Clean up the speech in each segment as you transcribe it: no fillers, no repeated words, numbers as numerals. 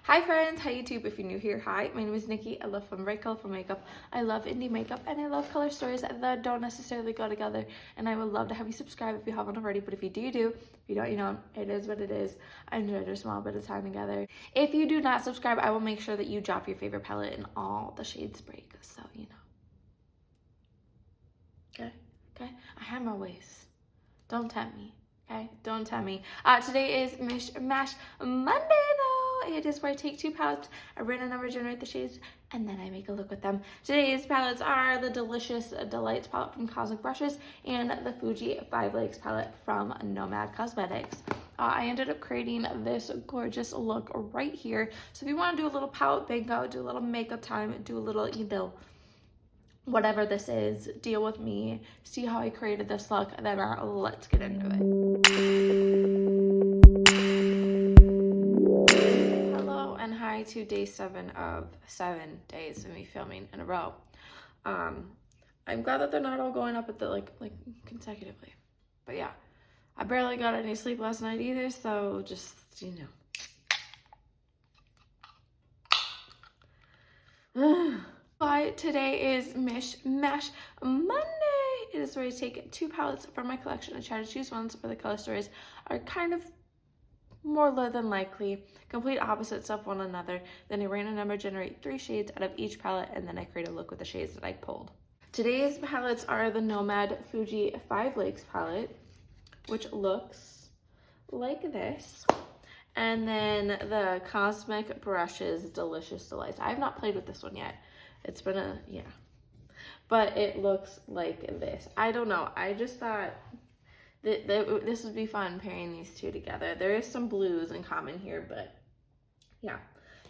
Hi friends, hi YouTube. If you're new here, hi, my name is Nikki. I love fun, bright, colorful makeup. I love indie makeup and I love color stories that don't necessarily go together. And I would love to have you subscribe if you haven't already, but if you do, if you don't, you know, it is what it is. I enjoyed our small bit of time together. If you do not subscribe, I will make sure that you drop your favorite palette and all the shades break, so you know. Okay, I have my ways. Don't tempt me. Okay, don't tempt me. Today is Mish Mash Monday though. It is where I take two palettes, I random number generate the shades, and then I make a look with them. Today's palettes are the Delicious Delights palette from Cosmic Brushes and the Fuji 5 Lakes palette from Nomad Cosmetics. I ended up creating this gorgeous look right here. So if you want to do a little palette bingo, do a little makeup time, do a little, you know, whatever this is, deal with me, see how I created this look, and then let's get into it. Hello and hi to day 7 of 7 days of me filming in a row. I'm glad that they're not all going up at the like consecutively, but yeah, I barely got any sleep last night either, so just, you know. Today is Mish Mash Monday. It is where I take two palettes from my collection and try to choose ones where the color stories are kind of more than likely complete opposites of one another. Then I random number generate 3 shades out of each palette, and then I create a look with the shades that I pulled. Today's palettes are the Nomad Fuji 5 Lakes palette, which looks like this. And then the Cosmic Brushes Delicious Delights. I have not played with this one yet. It's been but it looks like this. I don't know. I just thought that this would be fun pairing these two together. There is some blues in common here, but yeah,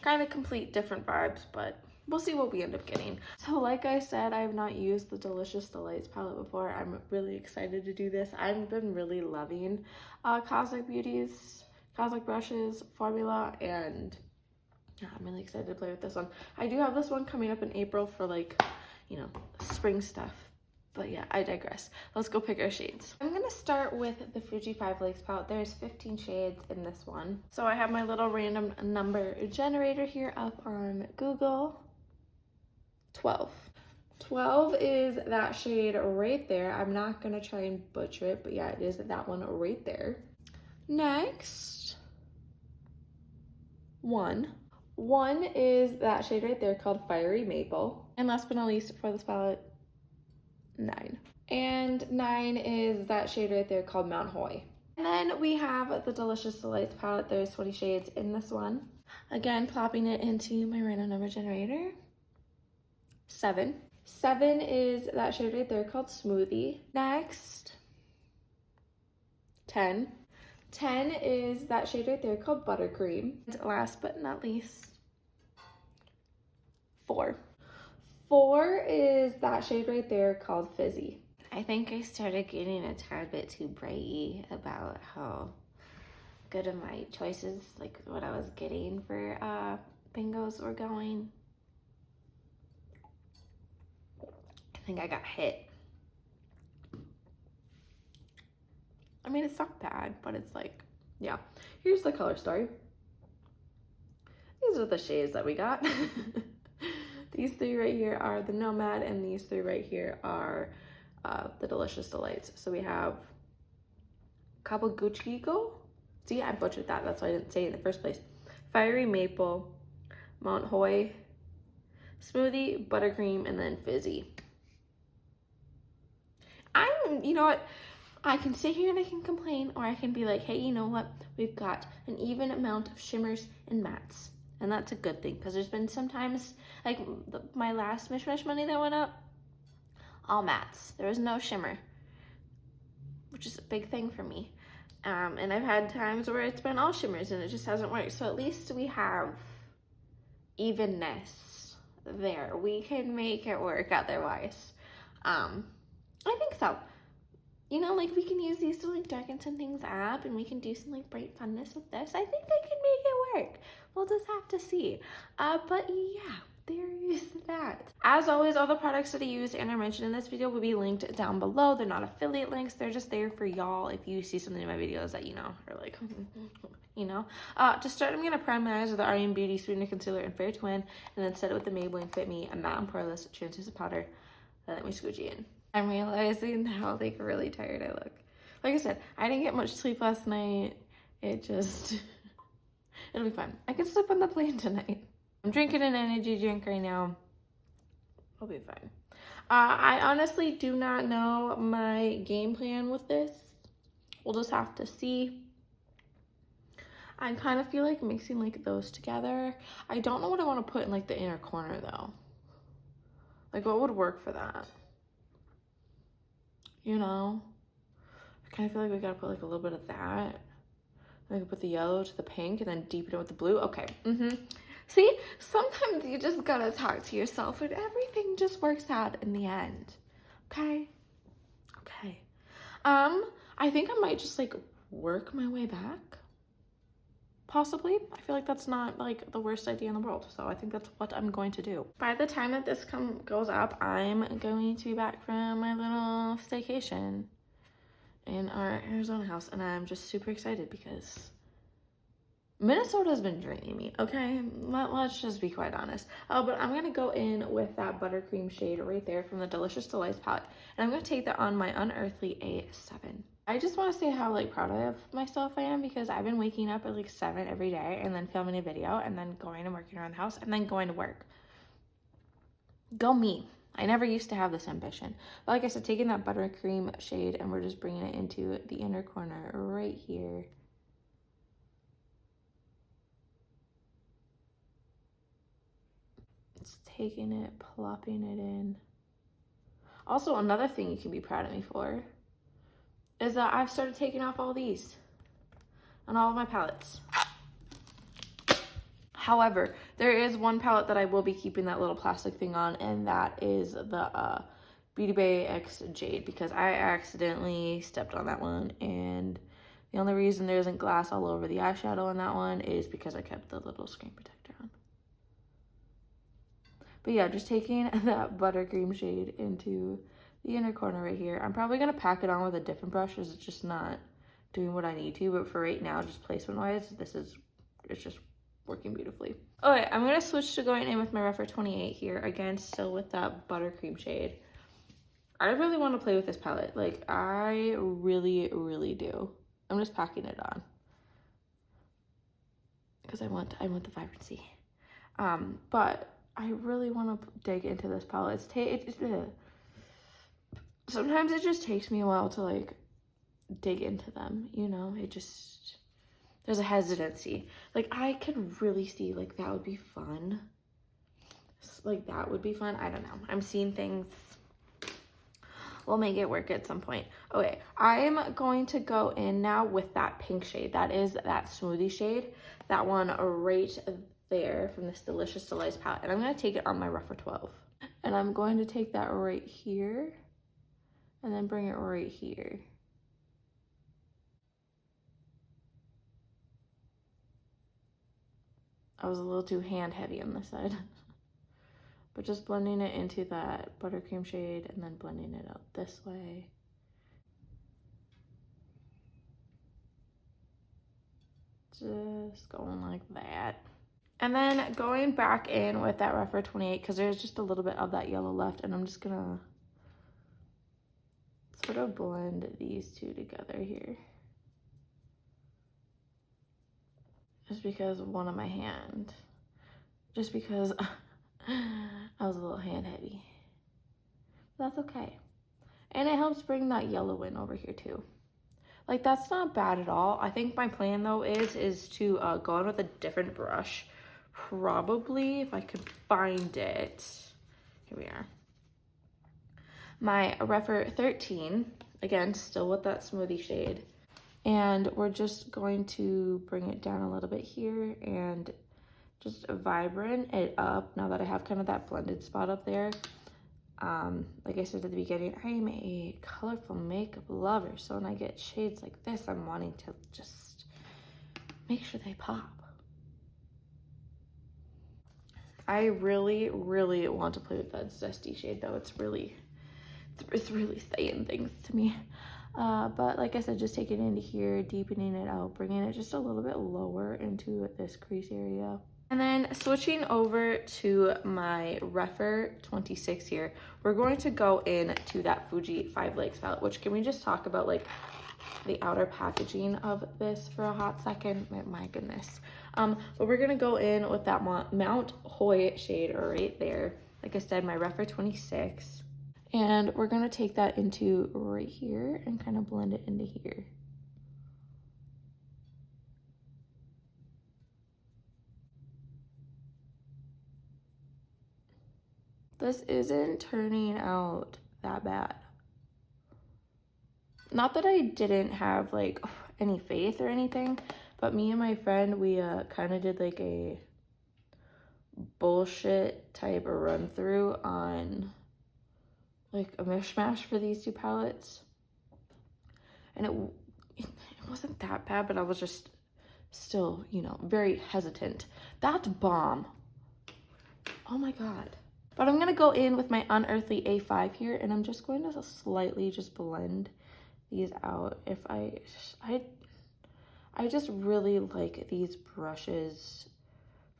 kind of complete different vibes, but we'll see what we end up getting. So like I said, I have not used the Delicious Delights palette before. I'm really excited to do this. I've been really loving Cosmic Brushes formula, and yeah, I'm really excited to play with this one. I do have this one coming up in April for, like, you know, spring stuff. But yeah, I digress. Let's go pick our shades. I'm gonna start with the Fuji 5 Lakes palette. There's 15 shades in this one. So I have my little random number generator here up on Google. 12. 12 is that shade right there. I'm not gonna try and butcher it, but yeah, it is that one right there. Next, 1. 1 is that shade right there called Fiery Maple. And last but not least for this palette, 9. And 9 is that shade right there called Mount Hoy. And then we have the Delicious Delights palette. There's 20 shades in this one. Again, plopping it into my random number generator. 7. 7 is that shade right there called Smoothie. Next, 10. 10 is that shade right there called Buttercream. And last but not least, 4. 4 is that shade right there called Fizzy. I think I started getting a tad bit too brighty about how good of my choices, like what I was getting for bingos were going. I think I got hit. I mean, it's not bad, but it's like, yeah. Here's the color story. These are the shades that we got. These 3 right here are the Nomad, and these 3 right here are the Delicious Delights. So we have Kabukicho. See, I butchered that. That's why I didn't say it in the first place. Fiery Maple, Mount Hoy, Smoothie, Buttercream, and then Fizzy. You know what? I can sit here and I can complain, or I can be like, hey, you know what? We've got an even amount of shimmers and mattes. And that's a good thing, because there's been sometimes, like my last Mish Mash Money that went up, all mattes. There was no shimmer, which is a big thing for me. And I've had times where it's been all shimmers and it just hasn't worked. So at least we have evenness there. We can make it work otherwise. I think so. You know, like we can use these to like darken some things up, and we can do some like bright funness with this. I think I can make it work. We'll just have to see. But yeah, there is that. As always, all the products that I used and are mentioned in this video will be linked down below. They're not affiliate links. They're just there for y'all if you see something in my videos that, you know, are like, you know. To start, I'm going to prime my eyes with the REM Beauty Sweetener Concealer in Fair Twin, and then set it with the Maybelline Fit Me, a matte and poreless translucent powder. Then let me scooch in. I'm realizing how, like, really tired I look. Like I said, I didn't get much sleep last night. It just, it'll be fun. I can sleep on the plane tonight. I'm drinking an energy drink right now. I'll be fine. I honestly do not know my game plan with this. We'll just have to see. I kind of feel like mixing like those together. I don't know what I want to put in like the inner corner though. Like what would work for that? You know? I kind of feel like we gotta put like a little bit of that. I can put the yellow to the pink and then deepen it with the blue. Okay. See, sometimes you just gotta talk to yourself and everything just works out in the end. Okay? Okay. I think I might just like work my way back. Possibly. I feel like that's not like the worst idea in the world. So I think that's what I'm going to do. By the time that this goes up, I'm going to be back from my little staycation in our Arizona house. And I'm just super excited because Minnesota has been draining me, okay? Let's just be quite honest. But I'm going to go in with that buttercream shade right there from the Delicious Delights palette. And I'm going to take that on my Unearthly A7. I just want to say how, like, proud of myself I am because I've been waking up at, like, 7 every day and then filming a video and then going and working around the house and then going to work. Go me. I never used to have this ambition. But like I said, taking that buttercream shade and we're just bringing it into the inner corner right here. Taking it, plopping it in. Also, another thing you can be proud of me for is that I've started taking off all these on all of my palettes. However, there is one palette that I will be keeping that little plastic thing on, and that is the Beauty Bay X Jade, because I accidentally stepped on that one, and the only reason there isn't glass all over the eyeshadow on that one is because I kept the little screen protector on. But yeah, just taking that buttercream shade into the inner corner right here. I'm probably going to pack it on with a different brush as it's just not doing what I need to. But for right now, just placement-wise, it's just working beautifully. Okay, I'm going to switch to going in with my Refer 28 here. Again, still with that buttercream shade. I really want to play with this palette. Like, I really, really do. I'm just packing it on. Because I want the vibrancy. But I really want to dig into this palette. Sometimes it just takes me a while to like dig into them, you know? There's a hesitancy. Like I could really see like that would be fun. Like that would be fun. I don't know. I'm seeing things. We'll make it work at some point. Okay, I'm going to go in now with that pink shade. That is that smoothie shade. That one right there from this Delicious Delights palette, and I'm going to take it on my Refer 12, and I'm going to take that right here and then bring it right here. I was a little too hand heavy on this side. But just blending it into that buttercream shade and then blending it out this way. Just going like that. And then going back in with that Refer 28 because there's just a little bit of that yellow left, and I'm just gonna sort of blend these two together here. Just because of one of my hand. Just because I was a little hand heavy. That's okay. And it helps bring that yellow in over here too. Like that's not bad at all. I think my plan though is to go in with a different brush. Probably if I could find it. Here we are. My Refer 13, again, still with that smoothie shade. And we're just going to bring it down a little bit here and just vibrant it up now that I have kind of that blended spot up there. Like I said at the beginning, I am a colorful makeup lover. So when I get shades like this, I'm wanting to just make sure they pop. I really, really want to play with that zesty shade though. It's really saying things to me. But like I said, just taking it into here, deepening it out, bringing it just a little bit lower into this crease area. And then switching over to my Refer 26 here, we're going to go into that Fuji 5 Lakes palette, which can we just talk about like the outer packaging of this for a hot second? My goodness. But we're gonna go in with that Mount Hoy shade right there. Like I said, my Refer 26. And we're gonna take that into right here and kind of blend it into here. This isn't turning out that bad. Not that I didn't have like any faith or anything, but me and my friend, we kind of did like a bullshit type of run through on like a mishmash for these two palettes. And it wasn't that bad, but I was just still, you know, very hesitant. That's bomb. Oh my God. But I'm gonna go in with my Unearthly A5 here, and I'm just going to slightly just blend these out. If I just really like these brushes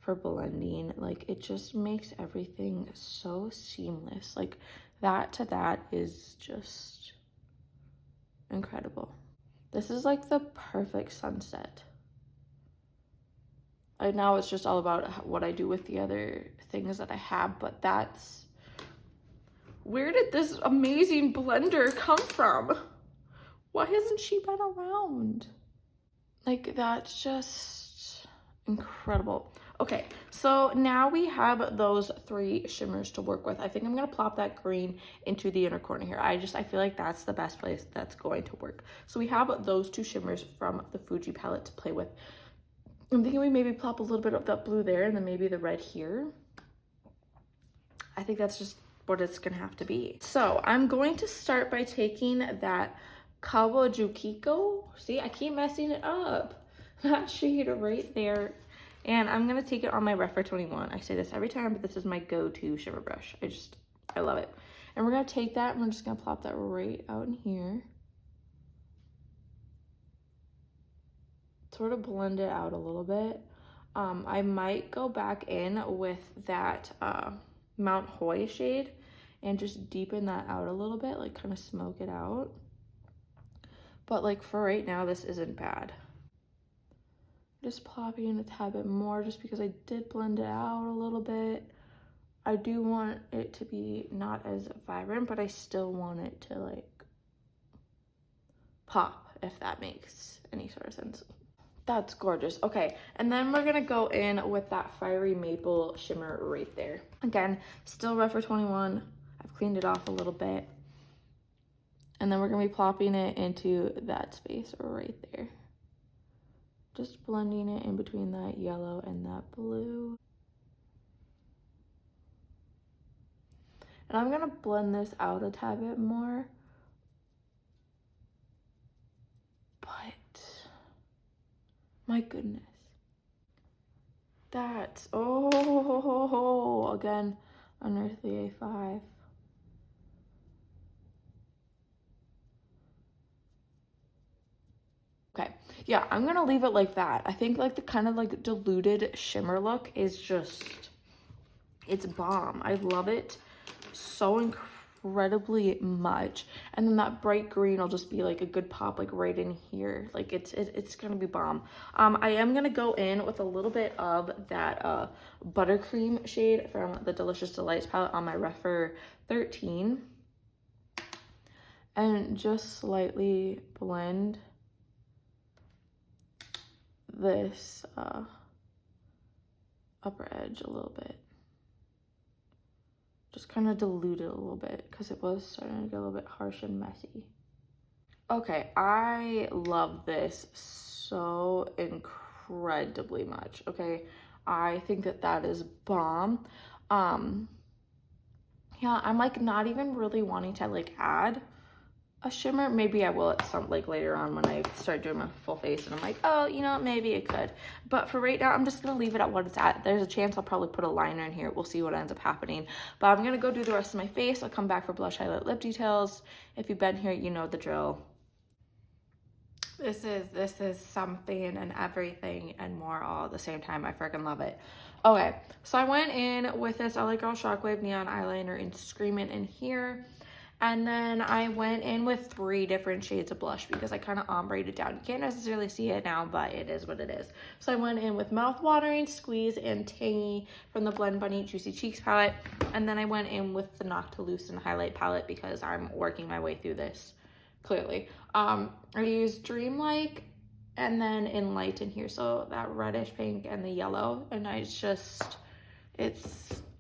for blending. Like, it just makes everything so seamless. Like, that to that is just incredible. This is like the perfect sunset. Now it's just all about what I do with the other things that I have, but that's... Where did this amazing blender come from? Why hasn't she been around? Like, that's just incredible. Okay, so now we have those 3 shimmers to work with. I think I'm gonna plop that green into the inner corner here. I feel like that's the best place that's going to work. So we have those 2 shimmers from the Fuji palette to play with. I'm thinking we maybe plop a little bit of that blue there and then maybe the red here. I think that's just what it's gonna have to be. So I'm going to start by taking that Kawajukiko. See, I keep messing it up. That shade right there. And I'm gonna take it on my Refer 21. I say this every time, but this is my go-to shimmer brush. I love it. And we're gonna take that and we're just gonna plop that right out in here. Sort of blend it out a little bit. I might go back in with that Mount Hoy shade and just deepen that out a little bit, like kind of smoke it out. But like for right now, this isn't bad. Just plopping in a tad bit more just because I did blend it out a little bit. I do want it to be not as vibrant, but I still want it to like pop, if that makes any sort of sense. That's gorgeous. Okay, and then we're gonna go in with that Fiery Maple shimmer right there. Again, still Refer 21. I've cleaned it off a little bit. And then we're gonna be plopping it into that space right there. Just blending it in between that yellow and that blue. And I'm gonna blend this out a tad bit more. But, my goodness. That's, oh, again, Unearthly A5. Okay, yeah, I'm gonna leave it like that. I think like the kind of like diluted shimmer look is just, it's bomb. I love it so incredibly much. And then that bright green will just be like a good pop like right in here. Like it's gonna be bomb. I am gonna go in with a little bit of that buttercream shade from the Delicious Delights palette on my Refer 13. And just slightly blend this upper edge a little bit. Just kind of dilute it a little bit because it was starting to get a little bit harsh and messy. Okay, I love this so incredibly much. Okay, I think that that is bomb. Yeah, I'm like not even really wanting to like add a shimmer. Maybe I will at some, like later on when I start doing my full face and I'm like, oh, you know, maybe it could. But for right now, I'm just gonna leave it at what it's at. There's a chance I'll probably put a liner in here. We'll see what ends up happening. But I'm gonna go do the rest of my face. I'll come back for blush, highlight, lip details. If you've been here, you know the drill. This is something and everything and more all at the same time. I freaking love it. Okay, so I went in with this LA Girl Shockwave Neon Eyeliner in Screamin' in here. And then I went in with 3 different shades of blush because I kind of ombre'd it down. You can't necessarily see it now, but it is what it is. So I went in with Mouth Watering, Squeeze, and Tangy from the Blend Bunny Juicy Cheeks palette. And then I went in with the Knock to Loosen highlight palette because I'm working my way through this, clearly. I used Dreamlike and then in light in here. So that reddish pink and the yellow. And it's...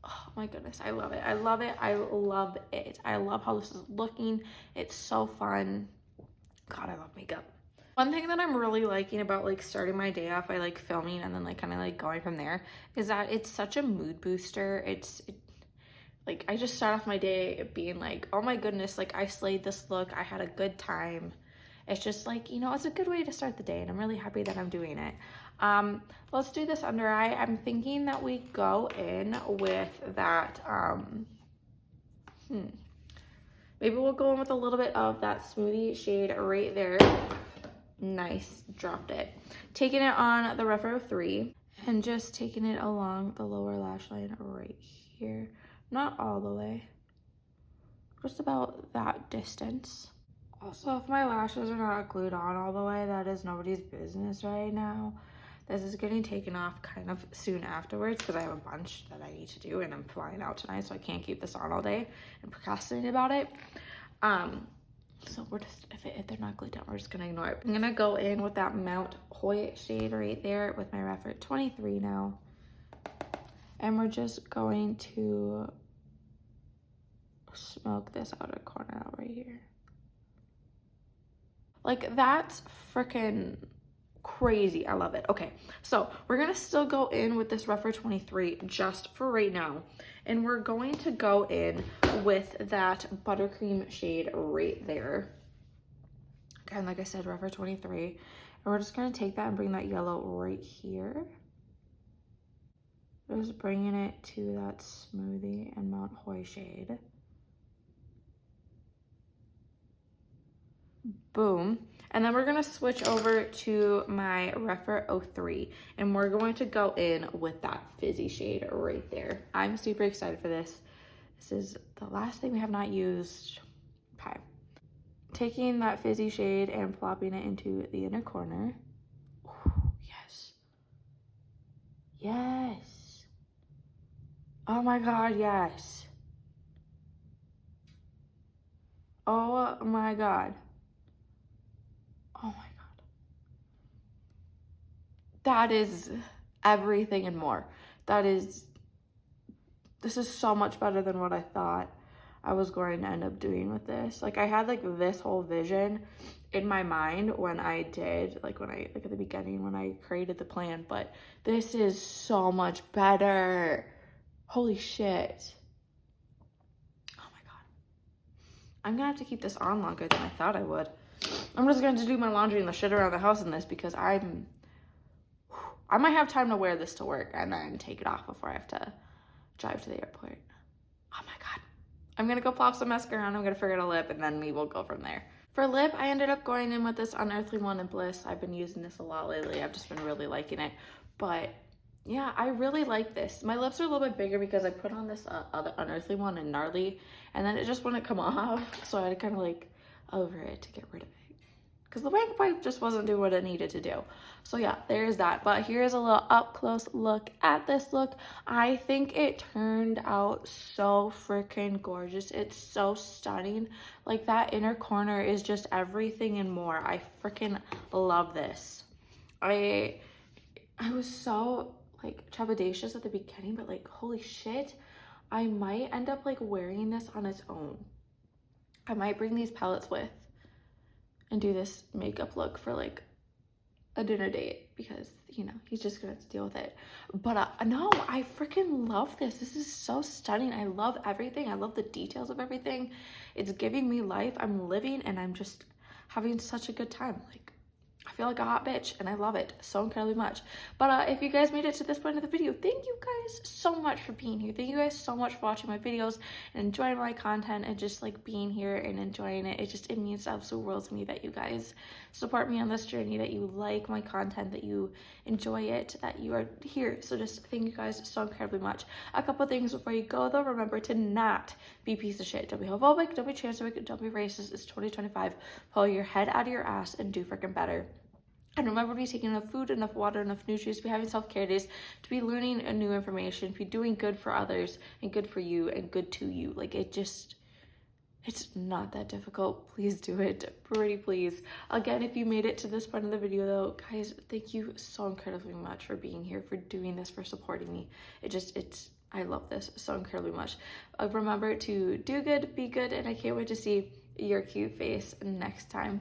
oh my goodness, I love it. I love it. I love it. I love how this is looking. It's so fun. God, I love makeup. One thing that I'm really liking about like starting my day off by like filming and then like kind of like going from there is that it's such a mood booster. Like I just start off my day being like, oh my goodness, like I slayed this look. I had a good time. It's just like, you know, it's a good way to start the day and I'm really happy that I'm doing it. Let's do this under eye. I'm thinking that we go in with that, maybe we'll go in with a little bit of that smoothie shade right there. Nice, dropped it. Taking it on the Refer 3 and just taking it along the lower lash line right here. Not all the way, just about that distance. Also, if my lashes are not glued on all the way, that is nobody's business right now. This is getting taken off kind of soon afterwards because I have a bunch that I need to do and I'm flying out tonight, so I can't keep this on all day and procrastinate about it. So we're just, if they're not glued down, we're just gonna ignore it. I'm gonna go in with that Mount Hoy shade right there with my Refer 23 now. And we're just going to smoke this outer corner out right here. Like, that's freaking crazy. I love it. Okay, so we're gonna still go in with this Refer 23 just for right now. And we're going to go in with that buttercream shade right there. Again, like I said, Refer 23. And we're just gonna take that and bring that yellow right here. Just bringing it to that Smoothie and Mount Hoy shade. Boom. And then we're going to switch over to my Refer 03 and we're going to go in with that fizzy shade right there. I'm super excited for this. This is the last thing we have not used. Okay. Taking that fizzy shade and plopping it into the inner corner. Ooh, yes. Yes. Oh my God, yes. Oh my God. Oh my God. That is everything and more. This is so much better than what I thought I was going to end up doing with this. Like I had like this whole vision in my mind when I did, like at the beginning when I created the plan, but this is so much better. Holy shit. Oh my God. I'm gonna have to keep this on longer than I thought I would. I'm just going to do my laundry and the shit around the house in this because I might have time to wear this to work and then take it off before I have to drive to the airport. Oh my God. I'm going to go plop some mascara on. I'm going to figure out a lip and then we will go from there. For lip, I ended up going in with this Unearthly One in Bliss. I've been using this a lot lately. I've just been really liking it. But yeah, I really like this. My lips are a little bit bigger because I put on this other Unearthly One in Gnarly and then it just wouldn't come off. So I had to kind of like over it to get rid of it because the wing pipe just wasn't doing what it needed to do. So yeah, there's that. But here's a little up close look at this look. I think it turned out so freaking gorgeous. It's so stunning. Like that inner corner is just everything and more. I freaking love this. I was so like trepidatious at the beginning, but like holy shit, I might end up like wearing this on its own. I might bring these palettes with and do this makeup look for like a dinner date because you know, he's just gonna have to deal with it. But no, I freaking love this. This is so stunning. I love everything. I love the details of everything. It's giving me life. I'm living and I'm just having such a good time. Like, I feel like a hot bitch and I love it so incredibly much. But if you guys made it to this point of the video, thank you guys so much for being here. Thank you guys so much for watching my videos and enjoying my content and just like being here and enjoying it. It means the absolute world to me that you guys support me on this journey, that you like my content, that you enjoy it, that you are here. So just thank you guys so incredibly much. A couple things before you go though, remember to not be a piece of shit. Don't be homophobic, don't be transphobic, don't be racist. It's 2025. Pull your head out of your ass and do freaking better. And remember to be taking enough food, enough water, enough nutrients, to be having self-care days, to be learning new information, to be doing good for others and good for you and good to you. Like, it's not that difficult. Please do it. Pretty please. Again, if you made it to this part of the video though, guys, thank you so incredibly much for being here, for doing this, for supporting me. I love this so incredibly much. Remember to do good, be good, and I can't wait to see your cute face next time.